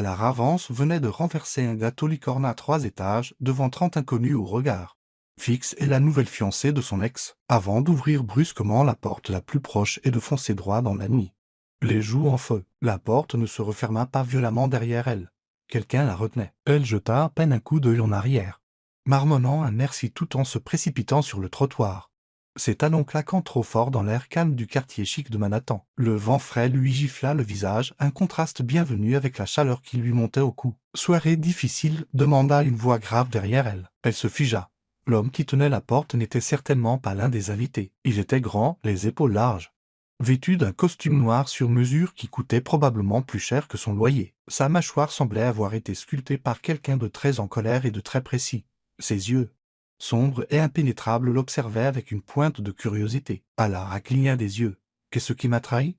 la Ravance venait de renverser un gâteau licorne à 3 étages devant 30 inconnus au regard. Fix est la nouvelle fiancée de son ex, avant d'ouvrir brusquement la porte la plus proche et de foncer droit dans la nuit. Les joues en feu, la porte ne se referma pas violemment derrière elle. Quelqu'un la retenait. Elle jeta à peine un coup d'œil en arrière, marmonnant un merci tout en se précipitant sur le trottoir. Ses talons claquant trop fort dans l'air calme du quartier chic de Manhattan. Le vent frais lui gifla le visage, un contraste bienvenu avec la chaleur qui lui montait au cou. « Soirée difficile » demanda une voix grave derrière elle. Elle se figea. L'homme qui tenait la porte n'était certainement pas l'un des invités. Il était grand, les épaules larges, vêtu d'un costume noir sur mesure qui coûtait probablement plus cher que son loyer. Sa mâchoire semblait avoir été sculptée par quelqu'un de très en colère et de très précis. Ses yeux, sombres et impénétrables, l'observaient avec une pointe de curiosité. Alara cligna des yeux. Qu'est-ce qui m'a trahi?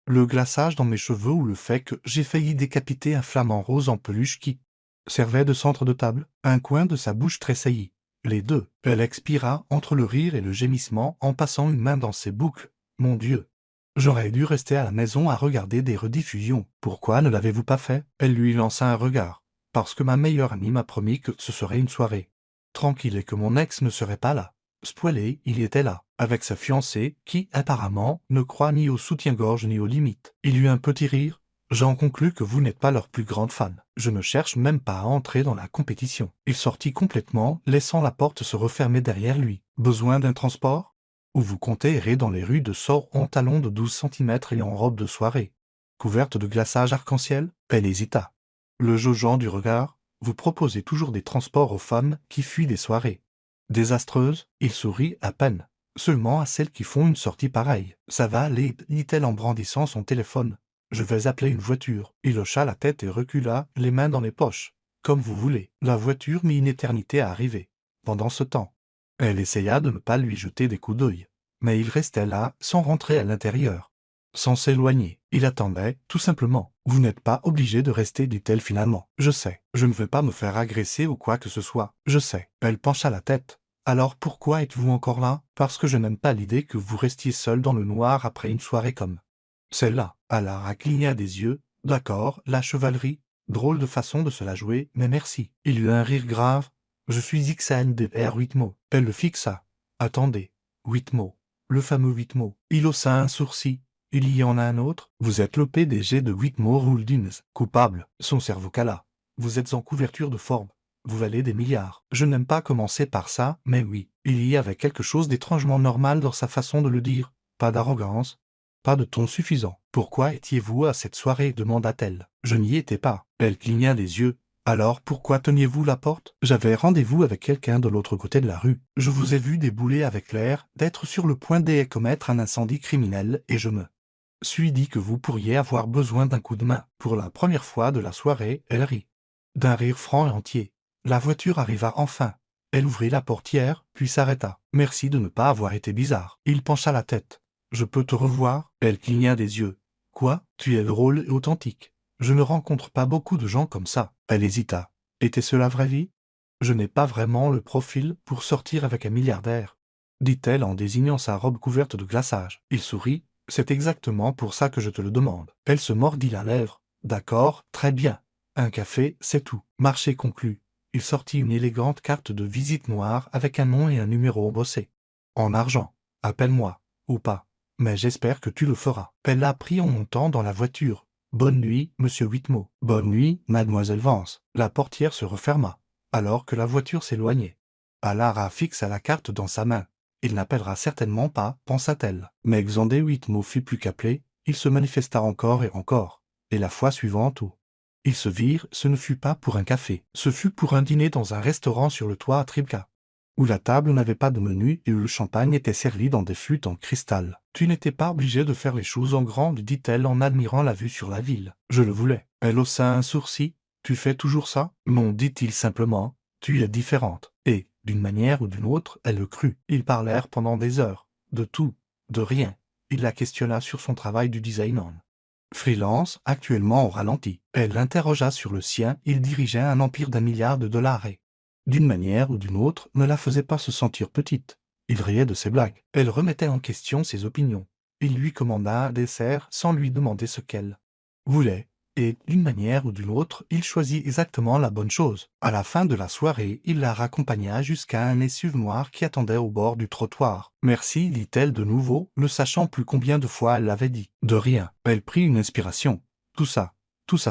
Le glaçage dans mes cheveux ou le fait que j'ai failli décapiter un flamant rose en peluche qui servait de centre de table? Un coin de sa bouche tressaillit. Les deux. Elle expira entre le rire et le gémissement en passant une main dans ses boucles. Mon Dieu! J'aurais dû rester à la maison à regarder des rediffusions. Pourquoi ne l'avez-vous pas fait? Elle lui lança un regard. Parce que ma meilleure amie m'a promis que ce serait une soirée tranquille et que mon ex ne serait pas là. Spoilé, il était là, avec sa fiancée, qui, apparemment, ne croit ni au soutien-gorge ni aux limites. Il eut un petit rire. J'en conclus que vous n'êtes pas leur plus grande fan. Je ne cherche même pas à entrer dans la compétition. Il sortit complètement, laissant la porte se refermer derrière lui. Besoin d'un transport? Ou vous comptez errer dans les rues de Sort en talons de 12 centimètres et en robe de soirée, couverte de glaçage arc-en-ciel? Elle hésita. Le jaugeant du regard, vous proposez toujours des transports aux femmes qui fuient des soirées désastreuses? Il sourit à peine. Seulement à celles qui font une sortie pareille. Ça va aller, dit-elle en brandissant son téléphone. Je vais appeler une voiture. Il hocha la tête et recula, les mains dans les poches. Comme vous voulez. La voiture mit une éternité à arriver. Pendant ce temps, elle essaya de ne pas lui jeter des coups d'œil. Mais il restait là, sans rentrer à l'intérieur. Sans s'éloigner. Il attendait, tout simplement. Vous n'êtes pas obligé de rester, dit-elle finalement. Je sais. Je ne veux pas me faire agresser ou quoi que ce soit. Je sais. Elle pencha la tête. Alors pourquoi êtes-vous encore là? Parce que je n'aime pas l'idée que vous restiez seul dans le noir après une soirée comme celle-là. Alara cligna des yeux. D'accord, la chevalerie. Drôle de façon de se la jouer, mais merci. Il eut un rire grave. Je suis XANDR Whitmo. Elle le fixa. Attendez. Whitmo. Le fameux Whitmo. Il haussa un sourcil. Il y en a un autre. Vous êtes le PDG de Whitmore Holdings. Coupable. Son cerveau cala. Vous êtes en couverture de Forbes. Vous valez des milliards. Je n'aime pas commencer par ça, mais oui. Il y avait quelque chose d'étrangement normal dans sa façon de le dire. Pas d'arrogance. Pas de ton suffisant. Pourquoi étiez-vous à cette soirée? Demanda-t-elle. Je n'y étais pas. Elle cligna des yeux. Alors pourquoi teniez-vous la porte? J'avais rendez-vous avec quelqu'un de l'autre côté de la rue. Je vous ai vu débouler avec l'air d'être sur le point de commettre un incendie criminel et je me suis dit que vous pourriez avoir besoin d'un coup de main. Pour la première fois de la soirée, elle rit. D'un rire franc et entier. La voiture arriva enfin. Elle ouvrit la portière, puis s'arrêta. Merci de ne pas avoir été bizarre. Il pencha la tête. Je peux te revoir? Elle cligna des yeux. Quoi? Tu es drôle et authentique. Je ne rencontre pas beaucoup de gens comme ça. Elle hésita. Était-ce la vraie vie? Je n'ai pas vraiment le profil pour sortir avec un milliardaire, dit-elle en désignant sa robe couverte de glaçage. Il sourit. C'est exactement pour ça que je te le demande. Elle se mordit la lèvre. D'accord, très bien. Un café, c'est tout. Marché conclu. Il sortit une élégante carte de visite noire avec un nom et un numéro bossé. En argent. Appelle-moi. Ou pas. Mais j'espère que tu le feras. Elle l'a pris en montant dans la voiture. Bonne nuit, monsieur Whitmore. Bonne nuit, mademoiselle Vance. La portière se referma, alors que la voiture s'éloignait. Alara fixa la carte dans sa main. Il n'appellera certainement pas, pensa-t-elle. Mais Xander Whitmore fut plus qu'appelé, il se manifesta encore et encore. Et la fois suivante où ils se virent, ce ne fut pas pour un café. Ce fut pour un dîner dans un restaurant sur le toit à Tribka, où la table n'avait pas de menu et où le champagne était servi dans des flûtes en cristal. Tu n'étais pas obligé de faire les choses en grande, dit-elle en admirant la vue sur la ville. Je le voulais. Elle haussa un sourcil. Tu fais toujours ça? Non, dit-il simplement. Tu es différente. Et, d'une manière ou d'une autre, elle le crut. Ils parlèrent pendant des heures. De tout. De rien. Il la questionna sur son travail du design en freelance, actuellement au ralenti. Elle l'interrogea sur le sien. Il dirigeait un empire d'1 milliard de dollars et, d'une manière ou d'une autre, ne la faisait pas se sentir petite. Il riait de ses blagues. Elle remettait en question ses opinions. Il lui commanda un dessert sans lui demander ce qu'elle voulait. Et, d'une manière ou d'une autre, il choisit exactement la bonne chose. À la fin de la soirée, il la raccompagna jusqu'à un SUV noir qui attendait au bord du trottoir. « Merci, dit-elle de nouveau, ne sachant plus combien de fois elle l'avait dit. De rien. Elle prit une inspiration. Tout ça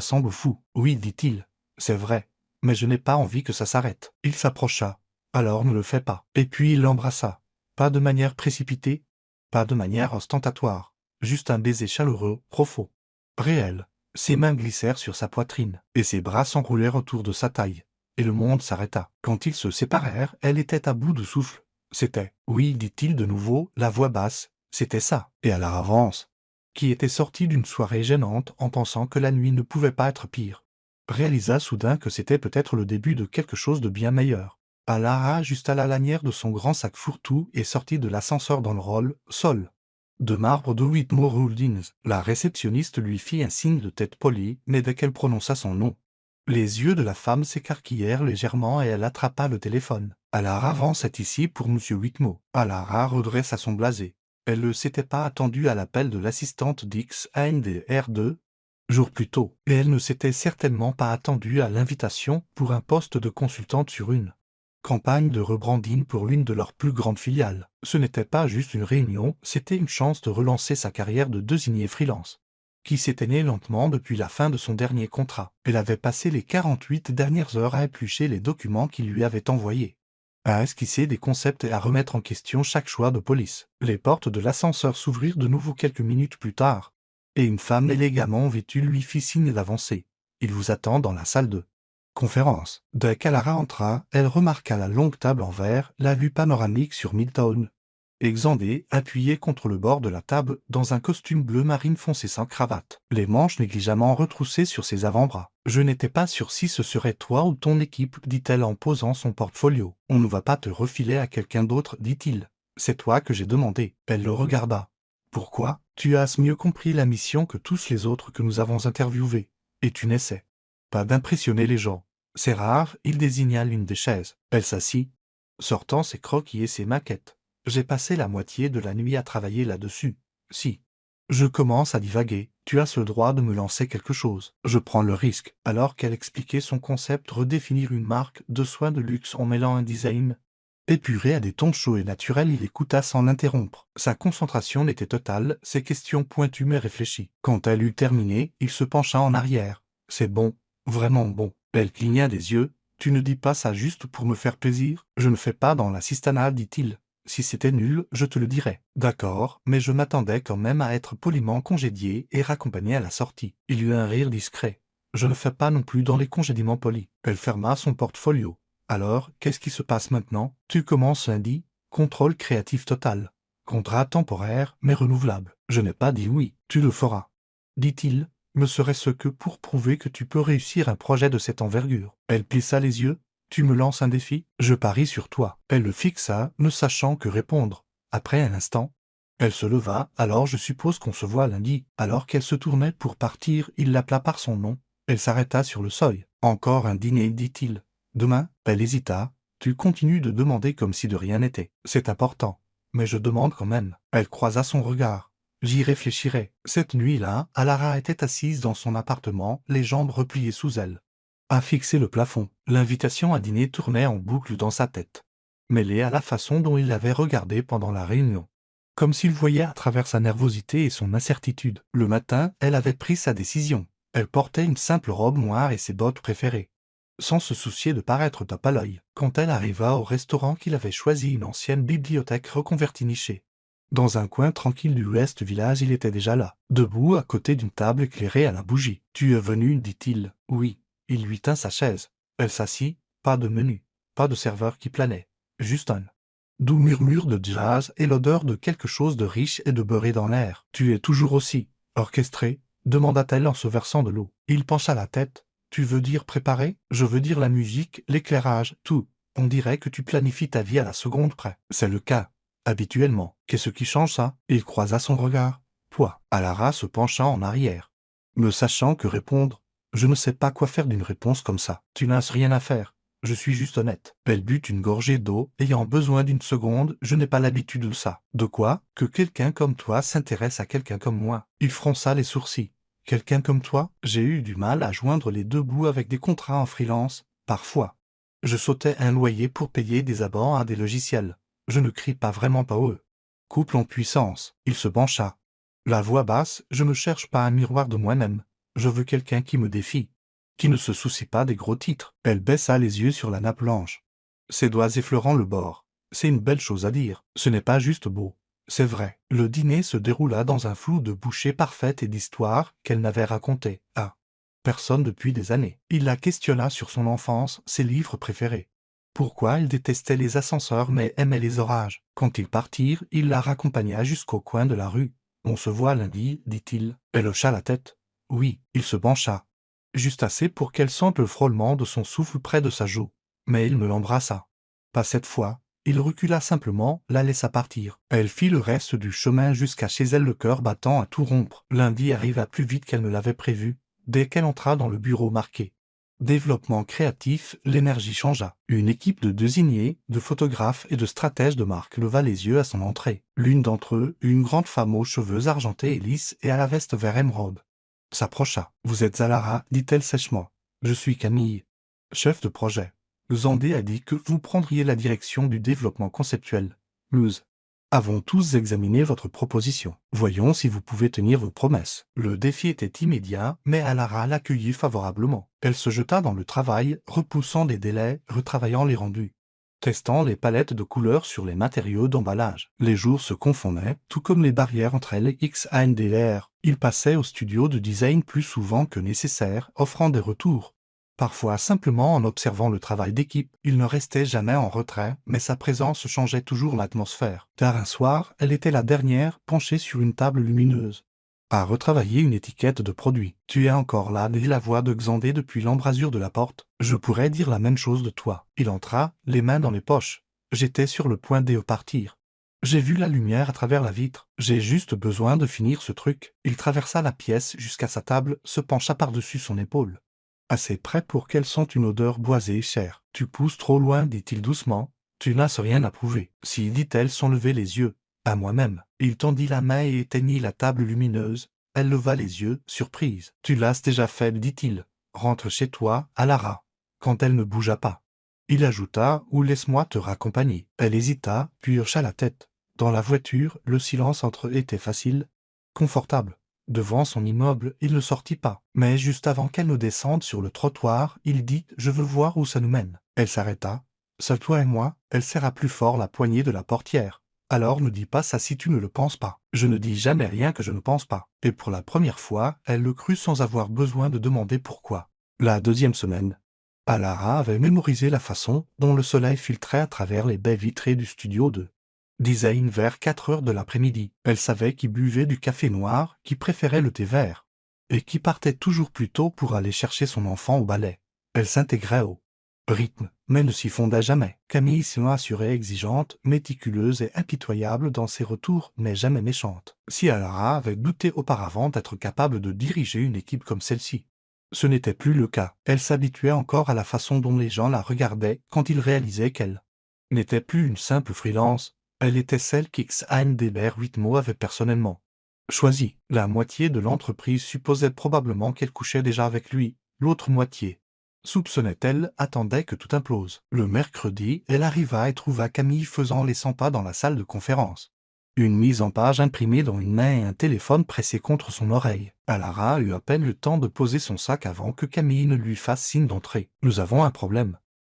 semble fou. Oui, dit-il. C'est vrai. Mais je n'ai pas envie que ça s'arrête. Il s'approcha. Alors ne le fais pas. Et puis il l'embrassa. Pas de manière précipitée, pas de manière ostentatoire. Juste un baiser chaleureux, profond, réel. Ses mains glissèrent sur sa poitrine, et ses bras s'enroulèrent autour de sa taille. Et le monde s'arrêta. Quand ils se séparèrent, elle était à bout de souffle. C'était, oui, dit-il de nouveau, la voix basse, c'était ça. Et à la Ravance, qui était sortie d'une soirée gênante en pensant que la nuit ne pouvait pas être pire, réalisa soudain que c'était peut-être le début de quelque chose de bien meilleur. Alara ajusta la lanière de son grand sac fourre-tout et sortit de l'ascenseur dans le rôle « sol » de marbre de Whitmore Holdings. La réceptionniste lui fit un signe de tête poli, mais dès qu'elle prononça son nom, les yeux de la femme s'écarquillèrent légèrement et elle attrapa le téléphone. « Alara Vance est ici pour Monsieur Whitmore. » Alara redressa son blasé. Elle ne s'était pas attendue à l'appel de l'assistante d'X ANDR2 jours plus tôt, et elle ne s'était certainement pas attendue à l'invitation pour un poste de consultante sur une campagne de rebranding pour l'une de leurs plus grandes filiales. Ce n'était pas juste une réunion, c'était une chance de relancer sa carrière de désigné freelance, qui s'éteignait lentement depuis la fin de son dernier contrat. Elle avait passé les 48 dernières heures à éplucher les documents qu'il lui avait envoyés, à esquisser des concepts et à remettre en question chaque choix de police. Les portes de l'ascenseur s'ouvrirent de nouveau quelques minutes plus tard, et une femme élégamment vêtue lui fit signe d'avancer. « Il vous attend dans la salle de conférence. » Dès qu'Alara entra, elle remarqua la longue table en verre, la vue panoramique sur Midtown. Et Xandé, appuyé contre le bord de la table, dans un costume bleu marine foncé sans cravate, les manches négligemment retroussées sur ses avant-bras. « Je n'étais pas sûr si ce serait toi ou ton équipe, dit-elle en posant son portfolio. On ne va pas te refiler à quelqu'un d'autre, dit-il. C'est toi que j'ai demandé. » Elle le regarda. « Pourquoi? Tu as mieux compris la mission que tous les autres que nous avons interviewés. Et tu n'essaies pas d'impressionner les gens. C'est rare, » il désigna l'une des chaises. Elle s'assit, sortant ses croquis et ses maquettes. « J'ai passé la moitié de la nuit à travailler là-dessus. Si je commence à divaguer, tu as ce droit de me lancer quelque chose. Je prends le risque. » Alors qu'elle expliquait son concept, redéfinir une marque de soins de luxe en mêlant un design épuré à des tons chauds et naturels, il écouta sans l'interrompre. Sa concentration n'était totale, ses questions pointues mais réfléchies. Quand elle eut terminé, il se pencha en arrière. « C'est bon, vraiment bon. » Elle cligna des yeux. « Tu ne dis pas ça juste pour me faire plaisir? Je ne fais pas dans l'assistanat, dit-il. Si c'était nul, je te le dirais. » D'accord, mais je m'attendais quand même à être poliment congédié et raccompagné à la sortie. Il eut un rire discret. Je ne fais pas non plus dans les congédiements polis. Elle ferma son portfolio. Alors, qu'est-ce qui se passe maintenant? Tu commences lundi, contrôle créatif total. Contrat temporaire, mais renouvelable. Je n'ai pas dit oui, tu le feras, dit-il. Me serait-ce que pour prouver que tu peux réussir un projet de cette envergure? Elle plissa les yeux. Tu me lances un défi? Je parie sur toi. Elle le fixa, ne sachant que répondre. Après un instant, elle se leva. Alors je suppose qu'on se voit lundi. Alors qu'elle se tournait pour partir, il l'appela par son nom. Elle s'arrêta sur le seuil. Encore un dîner, dit-il. Demain? Elle hésita. Tu continues de demander comme si de rien n'était. C'est important. Mais je demande quand même. Elle croisa son regard. J'y réfléchirai. Cette nuit-là, Alara était assise dans son appartement, les jambes repliées sous elle, à fixer le plafond. L'invitation à dîner tournait en boucle dans sa tête, mêlée à la façon dont il l'avait regardée pendant la réunion, comme s'il voyait à travers sa nervosité et son incertitude. Le matin, elle avait pris sa décision. Elle portait une simple robe noire et ses bottes préférées, sans se soucier de paraître tape à l'œil. Quand elle arriva au restaurant qu'il avait choisi, une ancienne bibliothèque reconvertie nichée dans un coin tranquille du West Village, il était déjà là, debout à côté d'une table éclairée à la bougie. « Tu es venu, dit-il. » Oui. Il lui tint sa chaise. Elle s'assit. Pas de menu, pas de serveur qui planait. Juste un doux murmure de jazz et l'odeur de quelque chose de riche et de beurré dans l'air. « Tu es toujours aussi orchestré? » demanda-t-elle en se versant de l'eau. Il pencha la tête. « Tu veux dire préparé? Je veux dire la musique, l'éclairage, tout. On dirait que tu planifies ta vie à la seconde près. » C'est le cas. Habituellement. Qu'est-ce qui change ça? Il croisa son regard. Toi. Alara se pencha en arrière, me sachant que répondre. Je ne sais pas quoi faire d'une réponse comme ça. Tu n'as rien à faire. Je suis juste honnête. Elle but une gorgée d'eau, ayant besoin d'une seconde. Je n'ai pas l'habitude de ça. De quoi? Que quelqu'un comme toi s'intéresse à quelqu'un comme moi. Il fronça les sourcils. Quelqu'un comme toi, j'ai eu du mal à joindre les deux bouts avec des contrats en freelance, parfois. Je sautais un loyer pour payer des abonnements à des logiciels. Je ne crie pas vraiment pas haut. Couple en puissance, il se pencha. La voix basse, je ne cherche pas un miroir de moi-même. Je veux quelqu'un qui me défie. Qui ne se soucie pas des gros titres. Elle baissa les yeux sur la nappe blanche. Ses doigts effleurant le bord. C'est une belle chose à dire. Ce n'est pas juste beau. C'est vrai. Le dîner se déroula dans un flou de bouchées parfaites et d'histoires qu'elle n'avait racontées à personne depuis des années. Il la questionna sur son enfance, ses livres préférés. Pourquoi elle détestait les ascenseurs mais aimait les orages. Quand ils partirent, il la raccompagna jusqu'au coin de la rue. On se voit lundi, dit-il. Elle hocha la tête. Oui, il se pencha. Juste assez pour qu'elle sente le frôlement de son souffle près de sa joue. Mais il me l'embrassa. Pas cette fois. Il recula simplement, la laissa partir. Elle fit le reste du chemin jusqu'à chez elle, le cœur battant à tout rompre. Lundi arriva plus vite qu'elle ne l'avait prévu, dès qu'elle entra dans le bureau marqué développement créatif, l'énergie changea. Une équipe de désignés, de photographes et de stratèges de marque leva les yeux à son entrée. L'une d'entre eux, une grande femme aux cheveux argentés et lisses et à la veste vert émeraude, s'approcha. « Vous êtes Alara » dit-elle sèchement. « Je suis Camille, chef de projet. Zandé a dit que vous prendriez la direction du développement conceptuel. Nous avons tous examiné votre proposition. Voyons si vous pouvez tenir vos promesses. » Le défi était immédiat, mais Alara l'accueillit favorablement. Elle se jeta dans le travail, repoussant des délais, retravaillant les rendus, testant les palettes de couleurs sur les matériaux d'emballage. Les jours se confondaient, tout comme les barrières entre elle et XANDR. Il passait au studio de design plus souvent que nécessaire, offrant des retours. Parfois simplement en observant le travail d'équipe, il ne restait jamais en retrait, mais sa présence changeait toujours l'atmosphère. Tard un soir, elle était la dernière, penchée sur une table lumineuse, à retravailler une étiquette de produit. « Tu es encore là » dit la voix de Xandé depuis l'embrasure de la porte. « Je pourrais dire la même chose de toi. » Il entra, les mains dans les poches. J'étais sur le point de partir. J'ai vu la lumière à travers la vitre. J'ai juste besoin de finir ce truc. Il traversa la pièce jusqu'à sa table, se pencha par-dessus son épaule. Assez près pour qu'elle sente une odeur boisée et chère. « Tu pousses trop loin, dit-il doucement. Tu n'as rien à prouver. » Si, dit-elle sans lever les yeux. À moi-même. Il tendit la main et éteignit la table lumineuse. Elle leva les yeux, surprise. « Tu l'as déjà fait, dit-il. Rentre chez toi, Alara. » Quand elle ne bougea pas. Il ajouta « Ou laisse-moi te raccompagner. » Elle hésita, puis hocha la tête. Dans la voiture, le silence entre eux était facile, confortable. Devant son immeuble, il ne sortit pas. Mais juste avant qu'elle ne descende sur le trottoir, il dit « Je veux voir où ça nous mène. » Elle s'arrêta. « Seul toi et moi ?» Elle serra plus fort la poignée de la portière. « Alors ne dis pas ça si tu ne le penses pas. » Je ne dis jamais rien que je ne pense pas. Et pour la première fois, elle le crut sans avoir besoin de demander pourquoi. La deuxième semaine, Alara avait mémorisé la façon dont le soleil filtrait à travers les baies vitrées du studio de design vers 4 heures de l'après-midi. Elle savait qui buvait du café noir, qui préférait le thé vert, et qui partait toujours plus tôt pour aller chercher son enfant au ballet. Elle s'intégrait au rythme, mais ne s'y fondait jamais. Camille se assurait exigeante, méticuleuse et impitoyable dans ses retours, mais jamais méchante. Si Alara avait douté auparavant d'être capable de diriger une équipe comme celle-ci, ce n'était plus le cas. Elle s'habituait encore à la façon dont les gens la regardaient quand ils réalisaient qu'elle n'était plus une simple freelance. Elle était celle qu'Xandbert Whitmore avait personnellement choisie. La moitié de l'entreprise supposait probablement qu'elle couchait déjà avec lui. L'autre moitié, soupçonnait-elle, attendait que tout implose. Le mercredi, elle arriva et trouva Camille faisant les 100 pas dans la salle de conférence. Une mise en page imprimée dans une main et un téléphone pressé contre son oreille. Alara eut à peine le temps de poser son sac avant que Camille ne lui fasse signe d'entrer. « Nous avons un problème, »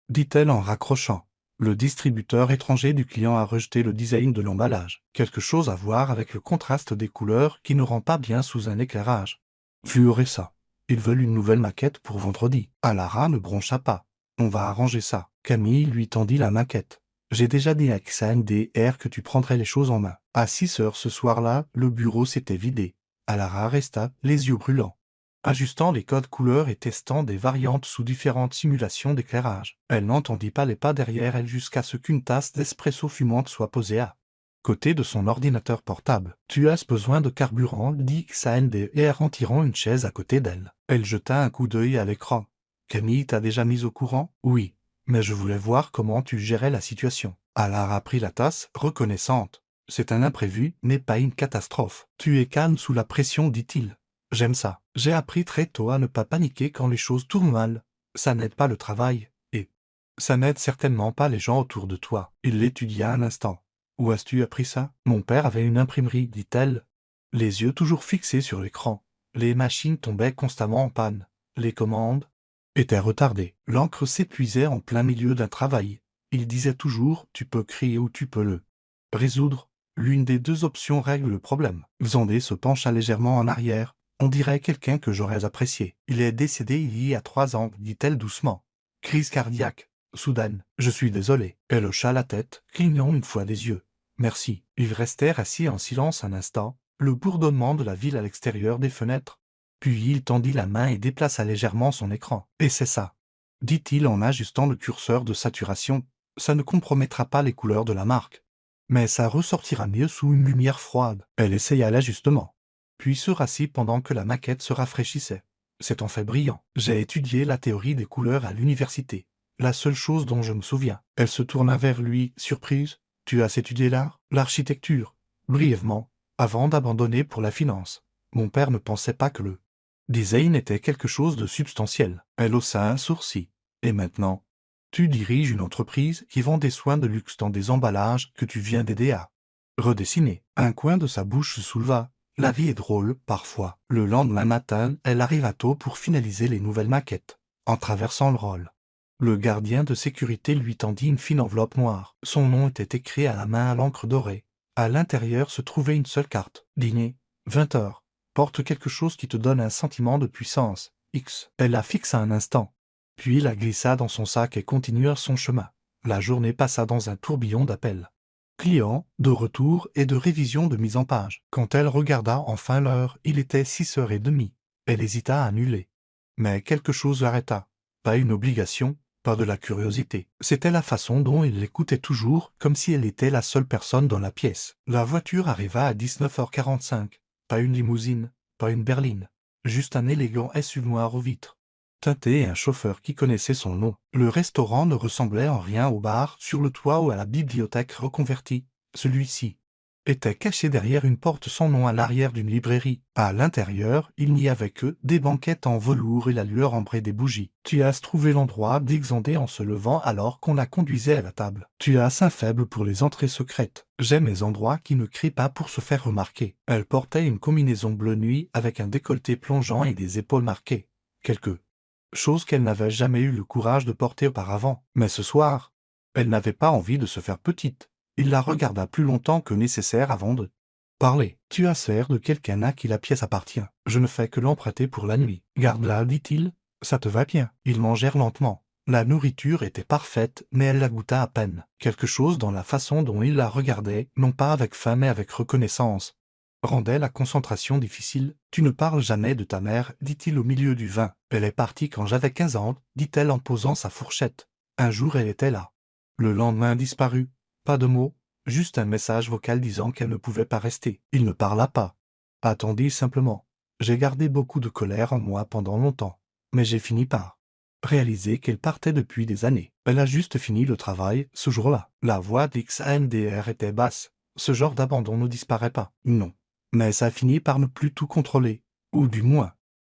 dit-elle en raccrochant. Le distributeur étranger du client a rejeté le design de l'emballage. Quelque chose à voir avec le contraste des couleurs qui ne rend pas bien sous un éclairage fluorescent. Ils veulent une nouvelle maquette pour vendredi. Alara ne broncha pas. On va arranger ça. Camille lui tendit la maquette. J'ai déjà dit à XANDR que tu prendrais les choses en main. À 6 heures ce soir-là, le bureau s'était vidé. Alara resta, les yeux brûlants, ajustant les codes couleurs et testant des variantes sous différentes simulations d'éclairage. Elle n'entendit pas les pas derrière elle jusqu'à ce qu'une tasse d'espresso fumante soit posée à côté de son ordinateur portable. « Tu as besoin de carburant » dit XANDR en tirant une chaise à côté d'elle. Elle jeta un coup d'œil à l'écran. « Camille t'a déjà mise au courant ?»« Oui, mais je voulais voir comment tu gérais la situation. » Alara prit la tasse, reconnaissante. « C'est un imprévu, mais pas une catastrophe. Tu es calme sous la pression, dit-il. J'aime ça. J'ai appris très tôt à ne pas paniquer quand les choses tournent mal. Ça n'aide pas le travail, et ça n'aide certainement pas les gens autour de toi. Il l'étudia un instant. Où as-tu appris ça? Mon père avait une imprimerie, dit-elle, les yeux toujours fixés sur l'écran. Les machines tombaient constamment en panne. Les commandes étaient retardées. L'encre s'épuisait en plein milieu d'un travail. Il disait toujours, tu peux crier ou tu peux le résoudre. L'une des deux options règle le problème. Xandé se pencha légèrement en arrière. On dirait quelqu'un que j'aurais apprécié. Il est décédé il y a 3 ans, dit-elle doucement. Crise cardiaque. Soudaine. Je suis désolé. Elle hocha la tête, clignant une fois des yeux. Merci. Ils restèrent assis en silence un instant, le bourdonnement de la ville à l'extérieur des fenêtres. Puis il tendit la main et déplaça légèrement son écran. Et c'est ça, dit-il en ajustant le curseur de saturation. Ça ne compromettra pas les couleurs de la marque. Mais ça ressortira mieux sous une lumière froide. Elle essaya l'ajustement, puis se rassit pendant que la maquette se rafraîchissait. C'est en fait brillant. J'ai étudié la théorie des couleurs à l'université. La seule chose dont je me souviens. Elle se tourna vers lui, surprise. Tu as étudié l'art, l'architecture, brièvement, avant d'abandonner pour la finance. Mon père ne pensait pas que le design était quelque chose de substantiel. Elle haussa un sourcil. Et maintenant, tu diriges une entreprise qui vend des soins de luxe dans des emballages que tu viens d'aider à redessiner. Un coin de sa bouche se souleva. La vie est drôle, parfois. Le lendemain matin, elle arriva tôt pour finaliser les nouvelles maquettes. En traversant le hall, le gardien de sécurité lui tendit une fine enveloppe noire. Son nom était écrit à la main à l'encre dorée. À l'intérieur se trouvait une seule carte. Dîner, 20 heures. Porte quelque chose qui te donne un sentiment de puissance. X. Elle la fixa un instant, puis la glissa dans son sac et continua son chemin. La journée passa dans un tourbillon d'appels clients, de retour et de révision de mise en page. Quand elle regarda enfin l'heure, il était 6h30. Elle hésita à annuler. Mais quelque chose l'arrêta. Pas une obligation, pas de la curiosité. C'était la façon dont il l'écoutait toujours, comme si elle était la seule personne dans la pièce. La voiture arriva à 19h45. Pas une limousine, pas une berline. Juste un élégant SUV noir aux vitres teinté et un chauffeur qui connaissait son nom. Le restaurant ne ressemblait en rien au bar sur le toit ou à la bibliothèque reconvertie. Celui-ci était caché derrière une porte sans nom à l'arrière d'une librairie. À l'intérieur, il n'y avait que des banquettes en velours et la lueur ambrée des bougies. Tu as trouvé l'endroit, dit Xandé en se levant alors qu'on la conduisait à la table. Tu as un faible pour les entrées secrètes. J'aime les endroits qui ne crient pas pour se faire remarquer. Elle portait une combinaison bleu nuit avec un décolleté plongeant et des épaules marquées. Quelque chose qu'elle n'avait jamais eu le courage de porter auparavant. Mais ce soir, elle n'avait pas envie de se faire petite. Il la regarda plus longtemps que nécessaire avant de parler. Tu as l'air de quelqu'un à qui la pièce appartient. Je ne fais que l'emprunter pour la nuit. Garde-la, dit-il. Ça te va bien. Ils mangèrent lentement. La nourriture était parfaite, mais elle la goûta à peine. Quelque chose dans la façon dont il la regardait, non pas avec faim mais avec reconnaissance, rendait la concentration difficile. Tu ne parles jamais de ta mère, dit-il au milieu du vin. Elle est partie quand j'avais 15 ans, dit-elle en posant sa fourchette. Un jour elle était là. Le lendemain disparut. Pas de mots, juste un message vocal disant qu'elle ne pouvait pas rester. Il ne parla pas. Attendit simplement. J'ai gardé beaucoup de colère en moi pendant longtemps. Mais j'ai fini par réaliser qu'elle partait depuis des années. Elle a juste fini le travail, ce jour-là. La voix d'XANDR était basse. Ce genre d'abandon ne disparaît pas. Non. Mais ça finit par ne plus tout contrôler. Ou du moins,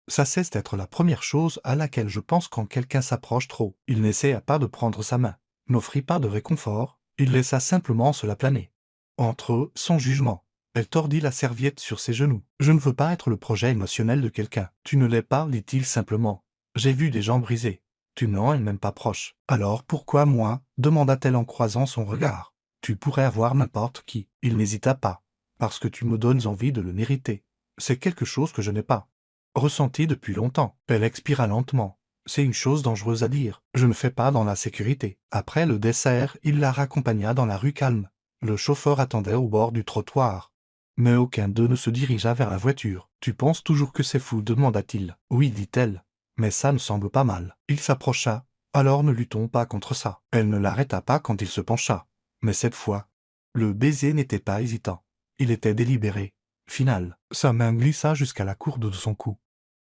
ça cesse d'être la première chose à laquelle je pense quand quelqu'un s'approche trop. Il n'essaya pas de prendre sa main, n'offrit pas de réconfort, il laissa simplement cela planer. Entre eux, sans jugement, elle tordit la serviette sur ses genoux. Je ne veux pas être le projet émotionnel de quelqu'un. Tu ne l'es pas, dit-il simplement. J'ai vu des gens brisés. Tu n'en es même pas proche. Alors pourquoi moi? Demanda-t-elle en croisant son regard. Tu pourrais avoir n'importe qui. Il n'hésita pas. Parce que tu me donnes envie de le mériter. C'est quelque chose que je n'ai pas ressenti depuis longtemps. Elle expira lentement. C'est une chose dangereuse à dire. Je ne fais pas dans la sécurité. Après le dessert, il la raccompagna dans la rue calme. Le chauffeur attendait au bord du trottoir. Mais aucun d'eux ne se dirigea vers la voiture. Tu penses toujours que c'est fou, demanda-t-il. Oui, dit-elle. Mais ça me semble pas mal. Il s'approcha. Alors ne luttons pas contre ça. Elle ne l'arrêta pas quand il se pencha. Mais cette fois, le baiser n'était pas hésitant. Il était délibéré, final. Sa main glissa jusqu'à la courbe de son cou,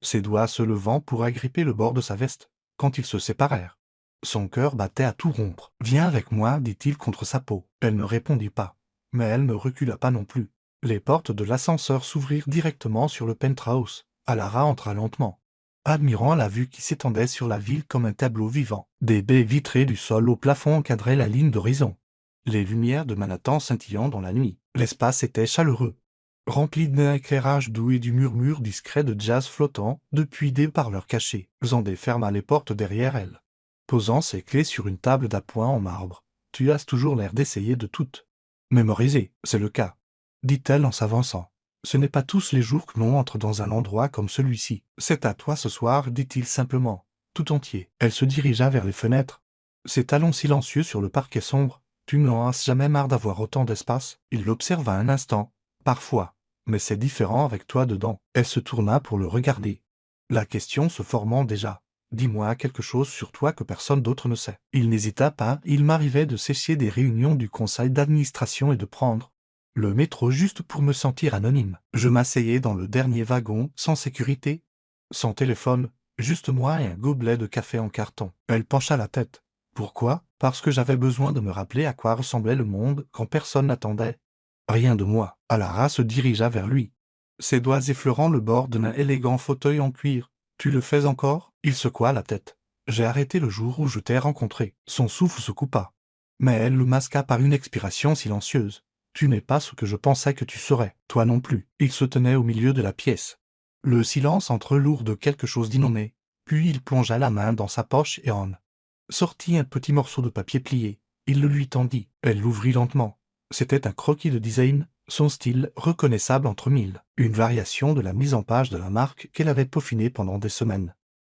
ses doigts se levant pour agripper le bord de sa veste, quand ils se séparèrent. Son cœur battait à tout rompre. « Viens avec moi, dit-il contre sa peau. » Elle ne répondit pas, mais elle ne recula pas non plus. Les portes de l'ascenseur s'ouvrirent directement sur le penthouse. Alara entra lentement, admirant la vue qui s'étendait sur la ville comme un tableau vivant. Des baies vitrées du sol au plafond encadraient la ligne d'horizon. Les lumières de Manhattan scintillant dans la nuit. L'espace était chaleureux, rempli d'un éclairage doux et du murmure discret de jazz flottant depuis des parleurs cachés. Xandé ferma les portes derrière elle, posant ses clés sur une table d'appoint en marbre. « Tu as toujours l'air d'essayer de toutes mémoriser, c'est le cas, » dit-elle en s'avançant. « Ce n'est pas tous les jours que l'on entre dans un endroit comme celui-ci. C'est à toi ce soir, dit-il simplement, tout entier. » Elle se dirigea vers les fenêtres. Ses talons silencieux sur le parquet sombre. « Tu n'en as jamais marre d'avoir autant d'espace ?» Il l'observa un instant. « Parfois. Mais c'est différent avec toi dedans. » Elle se tourna pour le regarder. La question se formant déjà. « Dis-moi quelque chose sur toi que personne d'autre ne sait. » Il n'hésita pas, il m'arrivait de sécher des réunions du conseil d'administration et de prendre le métro juste pour me sentir anonyme. Je m'asseyais dans le dernier wagon, sans sécurité, sans téléphone, juste moi et un gobelet de café en carton. Elle pencha la tête. Pourquoi? Parce que j'avais besoin de me rappeler à quoi ressemblait le monde quand personne n'attendait rien de moi. Alara se dirigea vers lui, ses doigts effleurant le bord d'un élégant fauteuil en cuir. « Tu le fais encore ?» Il secoua la tête. « J'ai arrêté le jour où je t'ai rencontré. » Son souffle se coupa, mais elle le masqua par une expiration silencieuse. « Tu n'es pas ce que je pensais que tu serais, toi non plus. » Il se tenait au milieu de la pièce. Le silence entrelourd de quelque chose d'innommé, puis il plongea la main dans sa poche et en sortit un petit morceau de papier plié. Il le lui tendit. Elle l'ouvrit lentement. C'était un croquis de design, son style reconnaissable entre mille, une variation de la mise en page de la marque qu'elle avait peaufinée pendant des semaines,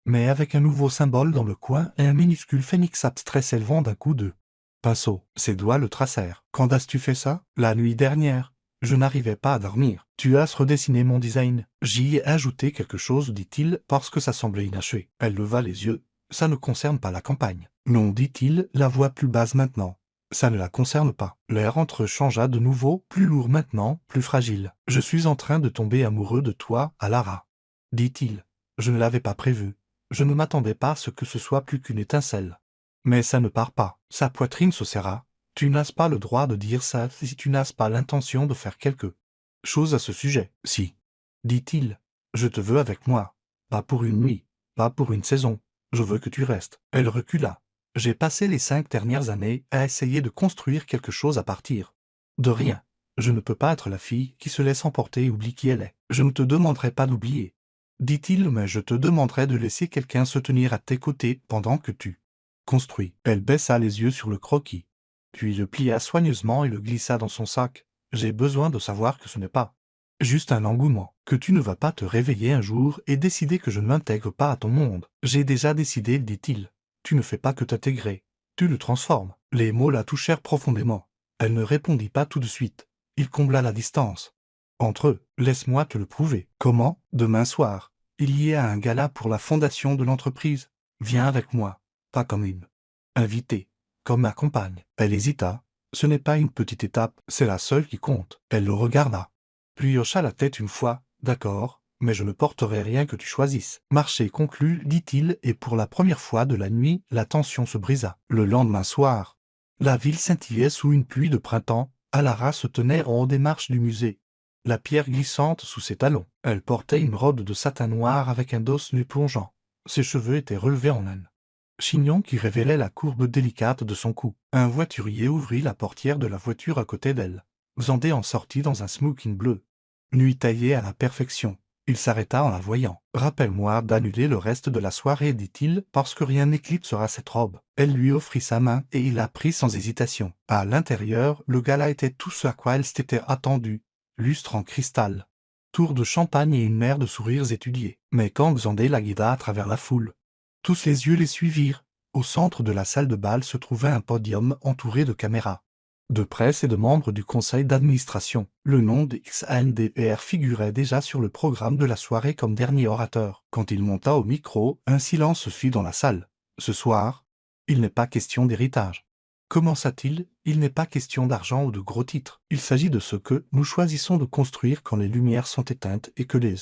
mais avec un nouveau symbole dans le coin et un minuscule phénix abstrait s'élevant d'un coup de pinceau. Ses doigts le tracèrent. « Quand as-tu fait ça ?»« La nuit dernière. Je n'arrivais pas à dormir. Tu as redessiné mon design. » J'y ai ajouté quelque chose, dit-il, parce que ça semblait inachevé. Elle leva les yeux. « Ça ne concerne pas la campagne. » Non, dit-il, la voix plus basse maintenant. Ça ne la concerne pas. L'air entre changea de nouveau, plus lourd maintenant, plus fragile. « Je suis en train de tomber amoureux de toi, Alara, dit-il. Je ne l'avais pas prévu. Je ne m'attendais pas à ce que ce soit plus qu'une étincelle. Mais ça ne part pas. » Sa poitrine se serra. « Tu n'as pas le droit de dire ça si tu n'as pas l'intention de faire quelque chose à ce sujet. »« Si, dit-il. Je te veux avec moi. Pas pour une nuit, pas pour une saison. Je veux que tu restes. » Elle recula. « J'ai passé les 5 dernières années à essayer de construire quelque chose à partir de rien. Je ne peux pas être la fille qui se laisse emporter et oublie qui elle est. Je ne te demanderai pas d'oublier, dit-il, mais je te demanderai de laisser quelqu'un se tenir à tes côtés pendant que tu construis. » Elle baissa les yeux sur le croquis, puis le plia soigneusement et le glissa dans son sac. « J'ai besoin de savoir que ce n'est pas juste un engouement, que tu ne vas pas te réveiller un jour et décider que je ne m'intègre pas à ton monde. »« J'ai déjà décidé, dit-il. Tu ne fais pas que t'intégrer, tu le transformes. » Les mots la touchèrent profondément. Elle ne répondit pas tout de suite. Il combla la distance entre eux. « Laisse-moi te le prouver. »« Comment ? » ?»« Demain soir, il y a un gala pour la fondation de l'entreprise. Viens avec moi, pas comme une invitée, comme ma compagne. » Elle hésita. « Ce n'est pas une petite étape, c'est la seule qui compte. » Elle le regarda, puis hocha la tête une fois. « D'accord, mais je ne porterai rien que tu choisisses. » Marché conclu, dit-il, et pour la première fois de la nuit, la tension se brisa. Le lendemain soir, la ville scintillait sous une pluie de printemps. Alara se tenait en haut des marches du musée, la pierre glissante sous ses talons. Elle portait une robe de satin noir avec un dos nu plongeant. Ses cheveux étaient relevés en un chignon qui révélait la courbe délicate de son cou. Un voiturier ouvrit la portière de la voiture à côté d'elle. Xandé en sortit dans un smoking bleu, nuit taillé à la perfection. Il s'arrêta en la voyant. « Rappelle-moi d'annuler le reste de la soirée, dit-il, parce que rien n'éclipsera cette robe. » Elle lui offrit sa main et il la prit sans hésitation. À l'intérieur, le gala était tout ce à quoi elle s'était attendue. Lustre en cristal, tour de champagne et une mer de sourires étudiés. Mais quand Xandé la guida à travers la foule, tous les yeux les suivirent. Au centre de la salle de bal se trouvait un podium entouré de caméras, de presse et de membres du conseil d'administration. Le nom de XNDPR figurait déjà sur le programme de la soirée comme dernier orateur. Quand il monta au micro, un silence se fit dans la salle. « Ce soir, il n'est pas question d'héritage. » Commença-t-il, « il n'est pas question d'argent ou de gros titres. Il s'agit de ce que nous choisissons de construire quand les lumières sont éteintes et que les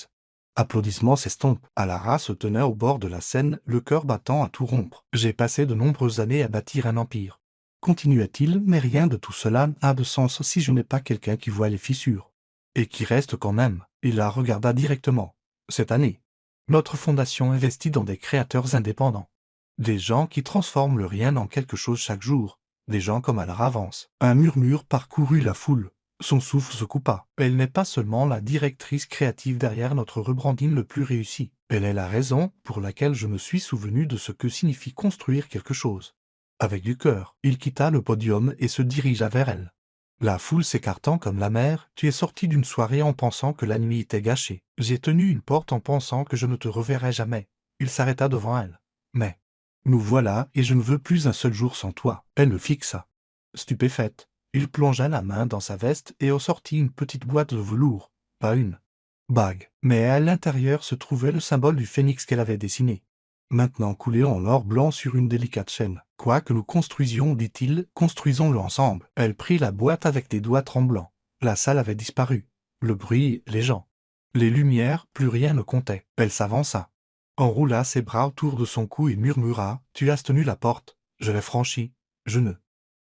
applaudissements s'estompent. » Alara se tenait au bord de la scène, le cœur battant à tout rompre. « J'ai passé de nombreuses années à bâtir un empire, » continua-t-il, « mais rien de tout cela n'a de sens si je n'ai pas quelqu'un qui voit les fissures et qui reste quand même. » Il la regarda directement. Cette année, notre fondation investit dans des créateurs indépendants. Des gens qui transforment le rien en quelque chose chaque jour. Des gens comme Alara Vance. Un murmure parcourut la foule. Son souffle se coupa. Elle n'est pas seulement la directrice créative derrière notre rebranding le plus réussi. Elle est la raison pour laquelle je me suis souvenu de ce que signifie construire quelque chose. Avec du cœur, il quitta le podium et se dirigea vers elle. La foule s'écartant comme la mer, tu es sorti d'une soirée en pensant que la nuit était gâchée. J'ai tenu une porte en pensant que je ne te reverrais jamais. Il s'arrêta devant elle. Mais, nous voilà, et je ne veux plus un seul jour sans toi. Elle le fixa. Stupéfaite, il plongea la main dans sa veste et en sortit une petite boîte de velours. Pas une bague, mais à l'intérieur se trouvait le symbole du phénix qu'elle avait dessiné. Maintenant coulé en or blanc sur une délicate chaîne. Quoi que nous construisions, dit-il, construisons-le ensemble. Elle prit la boîte avec des doigts tremblants. La salle avait disparu. Le bruit, les gens. Les lumières, plus rien ne comptait. Elle s'avança. Enroula ses bras autour de son cou et murmura « Tu as tenu la porte. Je l'ai franchie. Je ne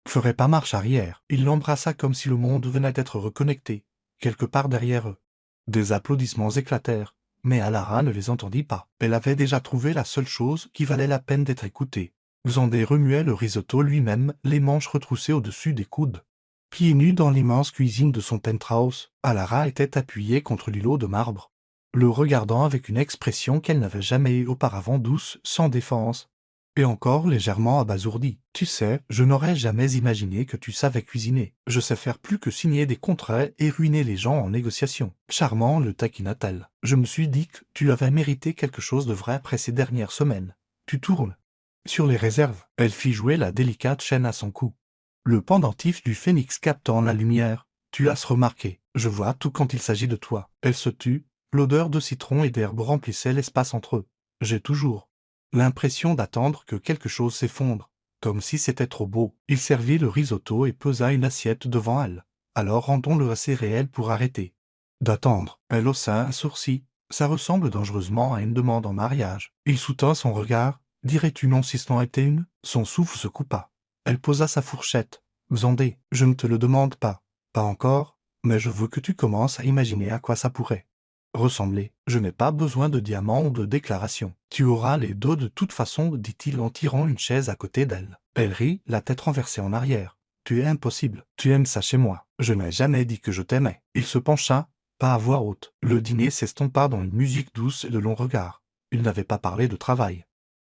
ferai pas marche arrière. » Il l'embrassa comme si le monde venait d'être reconnecté, quelque part derrière eux. Des applaudissements éclatèrent. Mais Alara ne les entendit pas. Elle avait déjà trouvé la seule chose qui valait la peine d'être écoutée. Xandé remuait le risotto lui-même, les manches retroussées au-dessus des coudes. Pieds nus dans l'immense cuisine de son penthouse, Alara était appuyée contre l'îlot de marbre, le regardant avec une expression qu'elle n'avait jamais eue auparavant, douce, sans défense, et encore légèrement abasourdie. « Tu sais, je n'aurais jamais imaginé que tu savais cuisiner. Je sais faire plus que signer des contrats et ruiner les gens en négociation. » Charmant, le taquina-t-elle. Je me suis dit que tu avais mérité quelque chose de vrai après ces dernières semaines. Tu tournes sur les réserves. Elle fit jouer la délicate chaîne à son cou. Le pendentif du phénix captant la lumière. Tu as remarqué. Je vois tout quand il s'agit de toi. Elle se tut. L'odeur de citron et d'herbe remplissait l'espace entre eux. J'ai toujours l'impression d'attendre que quelque chose s'effondre, comme si c'était trop beau. Il servit le risotto et pesa une assiette devant elle. Alors rendons-le assez réel pour arrêter d'attendre. Elle haussa un sourcil. Ça ressemble dangereusement à une demande en mariage. Il soutint son regard. Dirais-tu non si ce n'en était une? Son souffle se coupa. Elle posa sa fourchette. Xandé, je ne te le demande pas. Pas encore, mais je veux que tu commences à imaginer à quoi ça pourrait ressembler. Je n'ai pas besoin de diamants ou de déclarations. Tu auras les dos de toute façon, dit-il en tirant une chaise à côté d'elle. Elle rit, la tête renversée en arrière. Tu es impossible. Tu aimes ça chez moi. Je n'ai jamais dit que je t'aimais. Il se pencha, pas à voix haute. Le dîner s'estompa dans une musique douce et de longs regards. Il n'avait pas parlé de travail.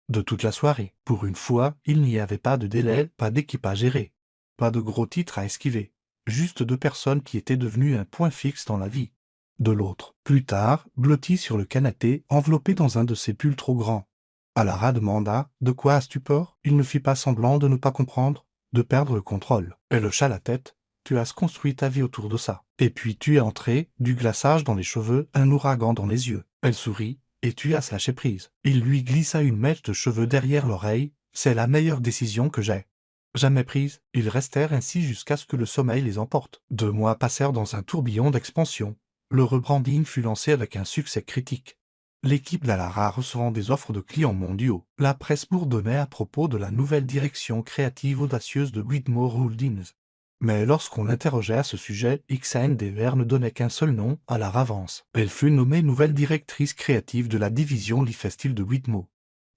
De toute la soirée. Pour une fois, il n'y avait pas de délai, pas d'équipe à gérer. Pas de gros titres à esquiver. Juste deux personnes qui étaient devenues un point fixe dans la vie de l'autre. Plus tard, blotti sur le canapé, enveloppé dans un de ses pulls trop grands. Alara demanda « De quoi as-tu peur ?» Il ne fit pas semblant de ne pas comprendre, de perdre le contrôle. Elle hocha la tête. « Tu as construit ta vie autour de ça. Et puis tu es entré, du glaçage dans les cheveux, un ouragan dans les yeux. » Elle sourit, « Et tu as lâché prise. » Il lui glissa une mèche de cheveux derrière l'oreille. « C'est la meilleure décision que j'ai jamais prise. » Ils restèrent ainsi jusqu'à ce que le sommeil les emporte. 2 mois passèrent dans un tourbillon d'expansion. Le rebranding fut lancé avec un succès critique. L'équipe d'Alara recevant des offres de clients mondiaux. La presse bourdonnait à propos de la nouvelle direction créative audacieuse de Whitmore Holdings. Mais lorsqu'on l'interrogeait à ce sujet, XANDR ne donnait qu'un seul nom, Alara Vance. Elle fut nommée nouvelle directrice créative de la division Lifestyle de Whitmore.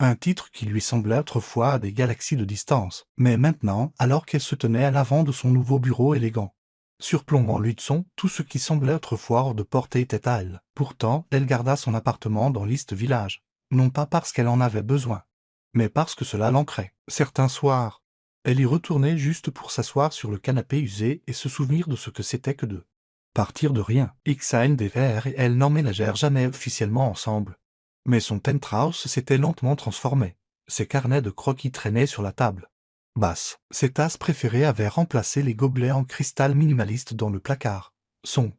Un titre qui lui semblait autrefois à des galaxies de distance. Mais maintenant, alors qu'elle se tenait à l'avant de son nouveau bureau élégant, surplombant l'Hudson, tout ce qui semblait autrefois hors de portée était à elle. Pourtant, elle garda son appartement dans l'East Village. Non pas parce qu'elle en avait besoin, mais parce que cela l'ancrait. Certains soirs, elle y retournait juste pour s'asseoir sur le canapé usé et se souvenir de ce que c'était que de partir de rien. XANDR et elle n'emménagèrent jamais officiellement ensemble. Mais son penthouse s'était lentement transformé. Ses carnets de croquis traînaient sur la table basse. Ses tasses préférées avaient remplacé les gobelets en cristal minimaliste dans le placard. Son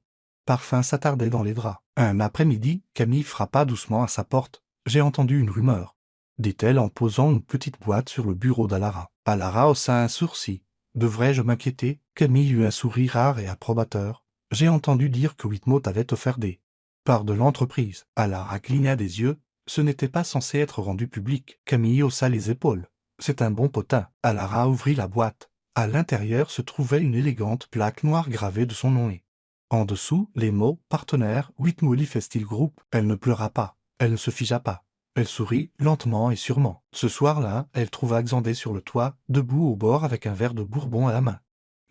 parfum s'attardait dans les draps. Un après-midi, Camille frappa doucement à sa porte. « J'ai entendu une rumeur, » dit-elle en posant une petite boîte sur le bureau d'Alara. Alara haussa un sourcil. « Devrais-je m'inquiéter ?» Camille eut un sourire rare et approbateur. « J'ai entendu dire que Whitmore t'avait offert des parts de l'entreprise. » Alara cligna des yeux. Ce n'était pas censé être rendu public. Camille haussa les épaules. C'est un bon potin. Alara ouvrit la boîte. À l'intérieur se trouvait une élégante plaque noire gravée de son nom et En dessous, les mots « partenaire » Whitmolly fait-il groupe. Elle ne pleura pas. Elle ne se figea pas. Elle sourit, lentement et sûrement. Ce soir-là, elle trouva Xandé sur le toit, debout au bord avec un verre de bourbon à la main.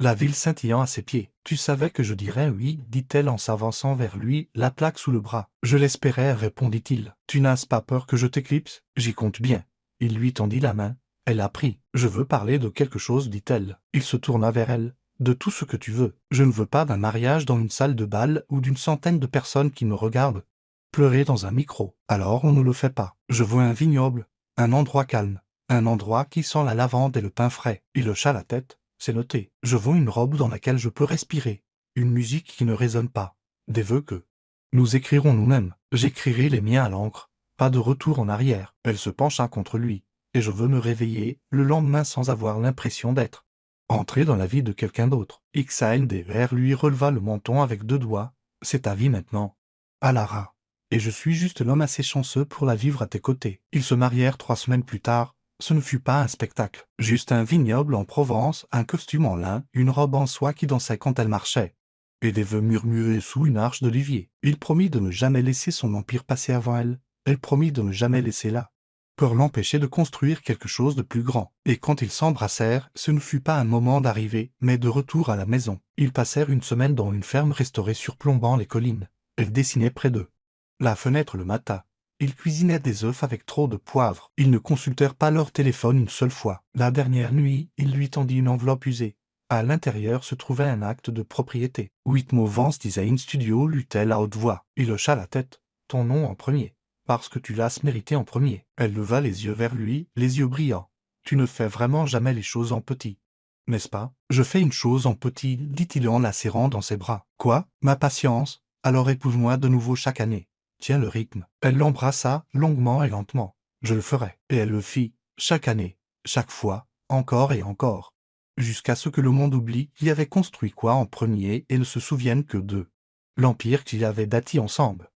La ville scintillant à ses pieds. « Tu savais que je dirais oui, dit-elle en s'avançant vers lui, la plaque sous le bras. « Je l'espérais, répondit-il. « Tu n'as pas peur que je t'éclipse? J'y compte bien. » Il lui tendit la main. Elle la prit. « Je veux parler de quelque chose, dit-elle. » Il se tourna vers elle. « De tout ce que tu veux. Je ne veux pas d'un mariage dans une salle de bal ou d'une centaine de personnes qui me regardent. Pleurer dans un micro. Alors on ne le fait pas. Je veux un vignoble, un endroit calme, un endroit qui sent la lavande et le pain frais. » Il hocha la tête. « C'est noté. Je veux une robe dans laquelle je peux respirer. Une musique qui ne résonne pas. Des vœux que nous écrirons nous-mêmes. J'écrirai les miens à l'encre. Pas de retour en arrière. » Elle se pencha contre lui. « Et je veux me réveiller le lendemain sans avoir l'impression d'être entrer dans la vie de quelqu'un d'autre. » XANDR lui releva le menton avec 2 doigts. « C'est ta vie maintenant. À Lara. Et je suis juste l'homme assez chanceux pour la vivre à tes côtés. » Ils se marièrent 3 semaines plus tard. Ce ne fut pas un spectacle. Juste un vignoble en Provence, un costume en lin, une robe en soie qui dansait quand elle marchait. Et des vœux murmurés sous une arche d'olivier. Il promit de ne jamais laisser son empire passer avant elle. Elle promit de ne jamais laisser là peur l'empêcher de construire quelque chose de plus grand. Et quand ils s'embrassèrent, ce ne fut pas un moment d'arrivée, mais de retour à la maison. Ils passèrent une semaine dans une ferme restaurée surplombant les collines. Elle dessinait près d'eux. La fenêtre le mata. Ils cuisinaient des œufs avec trop de poivre. Ils ne consultèrent pas leur téléphone une seule fois. La dernière nuit, il lui tendit une enveloppe usée. À l'intérieur se trouvait un acte de propriété. « Whitmo Vance Design Studio » lut-elle à haute voix. Il hocha la tête. « Ton nom en premier. Parce que tu l'as mérité en premier. » Elle leva les yeux vers lui, les yeux brillants. « Tu ne fais vraiment jamais les choses en petit. N'est-ce pas? »« Je fais une chose en petit, dit-il en la serrant dans ses bras. »« Quoi? Ma patience? Alors épouse-moi de nouveau chaque année. Tiens le rythme. » Elle l'embrassa, longuement et lentement. « Je le ferai. » Et elle le fit, chaque année, chaque fois, encore et encore. Jusqu'à ce que le monde oublie qui avait construit quoi en premier et ne se souvienne que d'eux. L'empire qu'ils avaient bâti ensemble.